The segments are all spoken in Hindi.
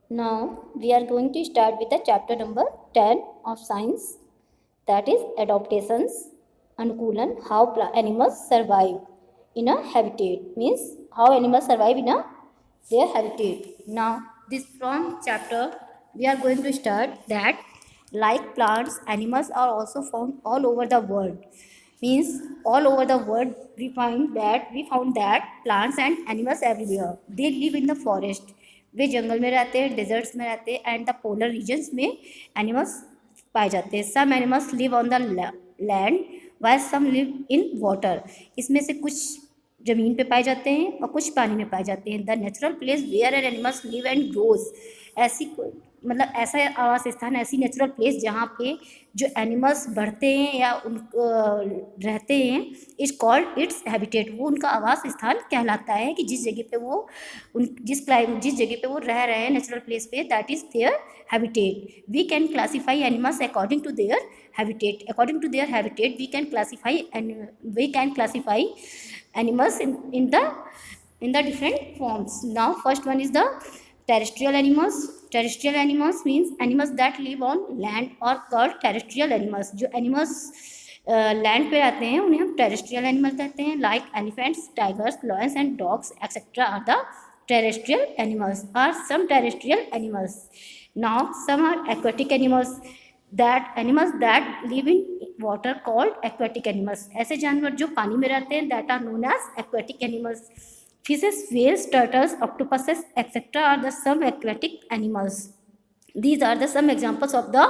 Now we are going to start with the chapter number 10 of science, that is adaptations. Anukulan, how animals survive in a habitat, means how animals survive in their habitat. Now this from chapter we are going to start that like plants, animals are also found all over the world. Means all over the world we found that plants and animals everywhere. They live in the forest. वे जंगल में रहते हैं, डेजर्ट्स में रहते हैं एंड द पोलर रीजन्स में एनिमल्स पाए जाते हैं. Some animals live on the land while some live in water. इसमें से कुछ ज़मीन पे पाए जाते हैं और कुछ पानी में पाए जाते हैं. The natural place where an animals live and grows. ऐसी मतलब ऐसा आवास स्थान, ऐसी नेचुरल प्लेस जहाँ पे जो एनिमल्स बढ़ते हैं या उन रहते हैं इज कॉल्ड इट्स हैबिटेट. वो उनका आवास स्थान कहलाता है कि जिस जगह पे वो जिस जगह पे वो रह रहे हैं नेचुरल प्लेस पे, that is their habitat. We can classify animals according to their habitat. According to their habitat we can classify animals in the different forms. Now first one is the terrestrial animals. Terrestrial animals means animals that live on land or called terrestrial animals. जो animals लैंड पे रहते हैं उन्हें हम टेरेस्ट्रियल एनिमल कहते हैं. Like elephants, tigers, lions and dogs etcetera are the terrestrial animals. Are some terrestrial animals. Now some are aquatic animals. That animals that live in water called aquatic animals. ऐसे जानवर जो पानी में रहते हैं that are known as aquatic animals. Fishes, whales, turtles, octopuses etc. are the some aquatic animals. These are the some examples of the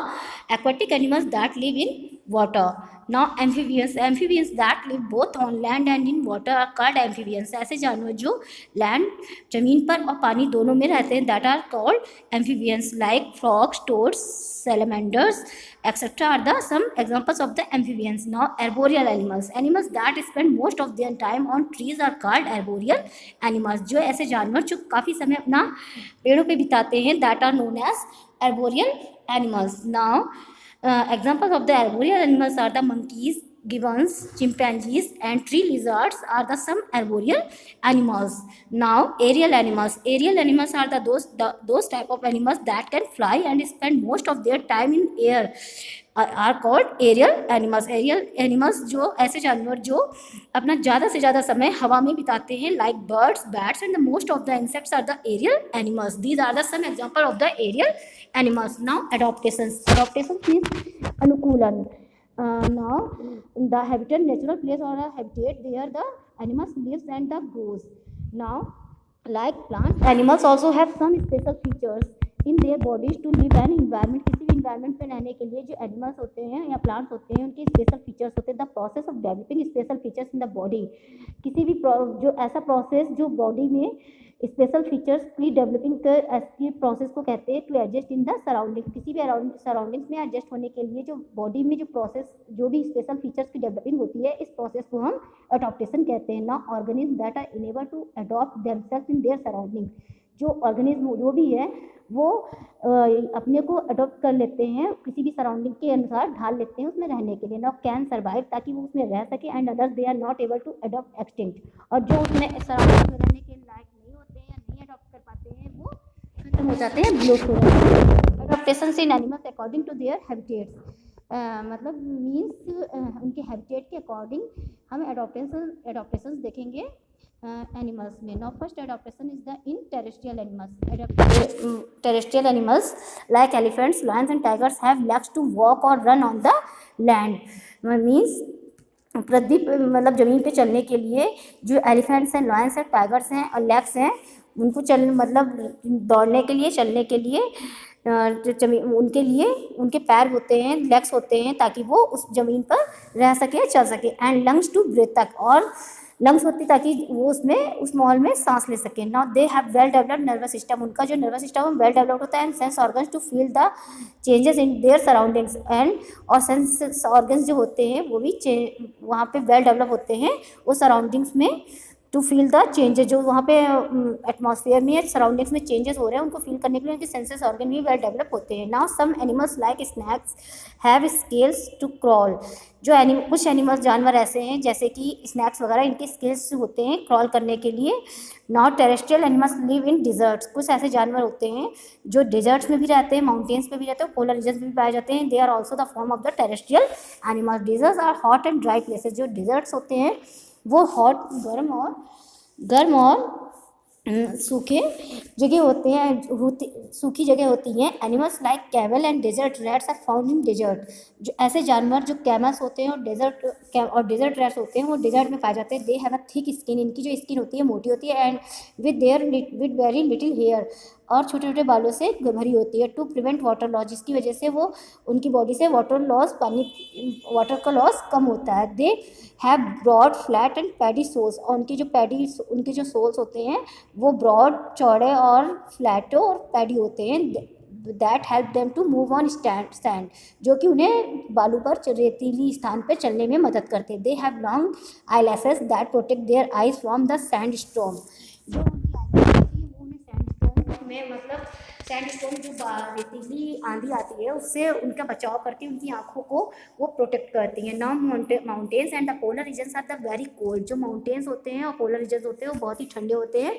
aquatic animals that live in water. Now amphibians that live both on land and in water are called amphibians. ऐसे जानवर जो लैंड जमीन पर और पानी दोनों में रहते हैं that are called amphibians. Like frogs, toads, salamanders etc. are the some examples of the amphibians. Now arboreal animals that spend most of their time on trees are called arboreal animals. जो ऐसे जानवर जो काफ़ी समय अपना पेड़ों पे बिताते हैं that are known as arboreal animals. Now examples of the arboreal animals are the monkeys, gibbons, chimpanzees and tree lizards are the some arboreal animals. Now aerial animals are those type of animals that can fly and spend most of their time in air are called aerial animals. Aerial animals जो ऐसे जानवर जो अपना ज़्यादा से ज़्यादा समय हवा में बिताते हैं, like birds, bats and the most of the insects are the aerial animals. These are the some example of the aerial animals. Now adaptations means anukulan. Now the habitat, natural place or a habitat where the animals lives and the grows. Now like plants, animals also have some special features in their bodies to live an environment. किसी भी environment पे रहने के लिए जो animals होते हैं या plants होते हैं उनके special features होते हैं. The process of developing special features in the body. किसी भी जो ऐसा process जो body में स्पेशल फीचर्स की डेवलपिंग के प्रोसेस को कहते हैं to adjust in the surrounding. किसी भी सराउंडिंग्स में एडजस्ट होने के लिए जो बॉडी में जो प्रोसेस जो भी स्पेशल फीचर्स की डेवलपिंग होती है इस प्रोसेस को हम अडॉप्टेशन कहते हैं. ना organism that are enable to adopt themself in their surrounding. जो ऑर्गेनिज्म जो भी है वो अपने को अडॉप्ट कर लेते हैं, किसी भी सराउंडिंग के अनुसार ढाल लेते हैं उसमें रहने के लिए. ना कैन सर्वाइव ताकि वो उसमें रह सके and others they are not able to adopt extinct. और जो उसमें सराउंडिंग में रहने के लायक नहीं होते हैं या नहीं अडॉप्ट कर पाते हैं वो खत्म हो जाते हैं, ब्लोट हो जाते हैं. Adaptation in animals according to their habitats मतलब मीन्स उनके हैबिटेट के अकॉर्डिंग हम एडॉप्टेशन देखेंगे animals में. Now first adaptation is the in terrestrial animals. Terrestrial animals like elephants, lions and tigers have legs to walk or run on the land. Means पृथ्वी मतलब ज़मीन पे चलने के लिए जो एलिफेंट्स हैं, लॉयंस हैं, टाइगर्स हैं और लेग्स हैं उनको मतलब दौड़ने के लिए, चलने के लिए उनके लिए उनके पैर होते हैं, लेग्स होते हैं ताकि वो उस ज़मीन पर रह सके, चल सके. एंड लंग्स टू ब्रीथ तक, और लंग्स होती ताकि वो उसमें उस माहौल में सांस ले सकें. Now they have well developed nervous system. उनका जो नर्वस सिस्टम वेल डेवलप्ड होता है. And sense organs to feel the changes in their surroundings. And और सेंस ऑर्गन्स जो होते हैं वो भी वहाँ पे वेल डेवलप होते हैं वो सराउंडिंग्स में टू फील द चेंजेस, जो वहाँ पे एटमॉस्फेयर में सराउंडिंग्स में चेंजेस हो रहे हैं उनको फील करने के लिए उनके सेंसेस ऑर्गन भी वेल डेवलप होते हैं। Now some animals like snakes have scales to crawl, जो कुछ एनिमल्स जानवर ऐसे हैं जैसे कि स्नैक्स वगैरह, इनके स्केल्स होते हैं क्रॉल करने के लिए। Now terrestrial animals live in deserts, कुछ ऐसे जानवर होते हैं जो डिजर्ट्स में भी रहते हैं, माउंटेन्स में भी रहते हैं, पोलर रीजन्स में भी पाए जाते हैं। They are also the form of the terrestrial animals. Deserts are hot and dry places, जो डिजर्ट्स होते हैं वो हॉट गर्म और सूखे जगह होते हैं, सूखी जगह होती हैं। Animals like camel and desert rats are found in desert, जो ऐसे जानवर जो कैमल्स होते हैं और डेजर्ट रैट्स होते हैं वो डेजर्ट में पाए जाते हैं। They have a thick skin, इनकी जो स्किन होती है मोटी होती है, and with very little hair, और छोटे छोटे बालों से भरी होती है। टू प्रिवेंट वाटर लॉस, जिसकी वजह से वो उनकी बॉडी से वाटर का लॉस कम होता है। They have broad flat and padded soles, और उनके जो सोल्स होते हैं वो ब्रॉड चौड़े और फ्लैटो और पैडी होते हैं। That help them to move on sand, जो कि उन्हें बालू पर रेतीली स्थान पर चलने में मदद करते हैं। They have long eyelashes that protect their eyes from the sand storm, जो में मतलब सैंडस्टोन जो रेतीली आंधी आती है उससे उनका बचाव करती है, उनकी आंखों को वो प्रोटेक्ट करती हैं। Now mountains and the polar regions are the very cold, जो माउंटेन्स होते हैं और पोलर रीजन्स होते हैं वो बहुत ही ठंडे होते हैं।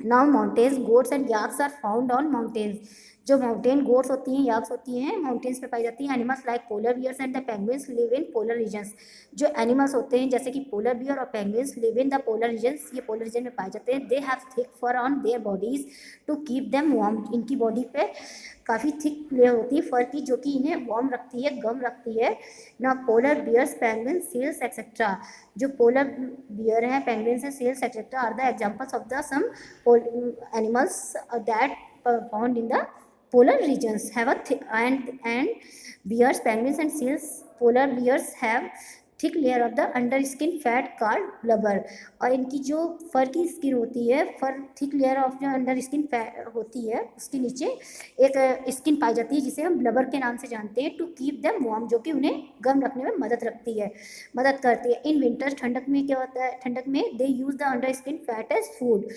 Now mountains goats and yaks are found on mountains, जो माउंटेन गोट्स होती हैं, याक्स होती हैं, माउंटेन्स पे पाई जाती हैं। Animals like polar bears and the penguins live in polar regions, जो एनिमल्स होते हैं जैसे कि पोलर बियर और penguins live in the polar regions, ये पोलर रीजन में पाए जाते हैं। They have thick fur on their bodies to keep them warm, इनकी बॉडी पे काफ़ी थिक लेयर होती है फर की, जो कि इन्हें वार्म रखती है, गर्म रखती है। ना polar bears, penguins, seals etcetera, जो पोलर बियर है, पेंगुइन्स है, seals etcetera are the examples of the some animals that found in the polar regions have a and bears, penguins and seals, polar bears have thick layer of the under skin fat called blubber, और इनकी जो फर की स्किन होती है, फर थिक लेयर ऑफ जो अंडर स्किन फैट होती है उसके नीचे एक स्किन पाई जाती है जिसे हम ब्लबर के नाम से जानते हैं। टू कीप देम वार्म, जो कि उन्हें गर्म रखने में मदद करती है। इन विंटर, ठंडक में क्या होता है, ठंडक में they use the under skin fat as food,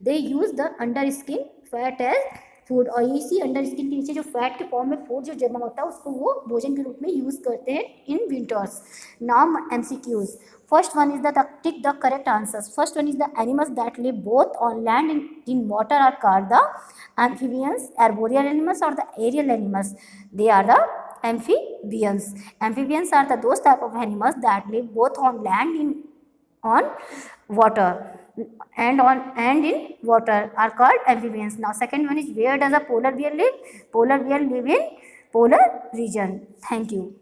they use the under skin fat as food, और इसी अंडर स्किन के नीचे जो फैट के फॉर्म में फूड जो जमा होता है उसको वो भोजन के रूप में यूज़ करते हैं in winters. Now MCQs, first one is the tick the correct answers. First one is the animals that live both on land in water are called the amphibians, arboreal animals or the aerial animals, they are the amphibians. Amphibians are the those type of animals that live both on land on water and in water are called amphibians. Now second one is, where does a polar bear live? Polar bear live in polar region. Thank you.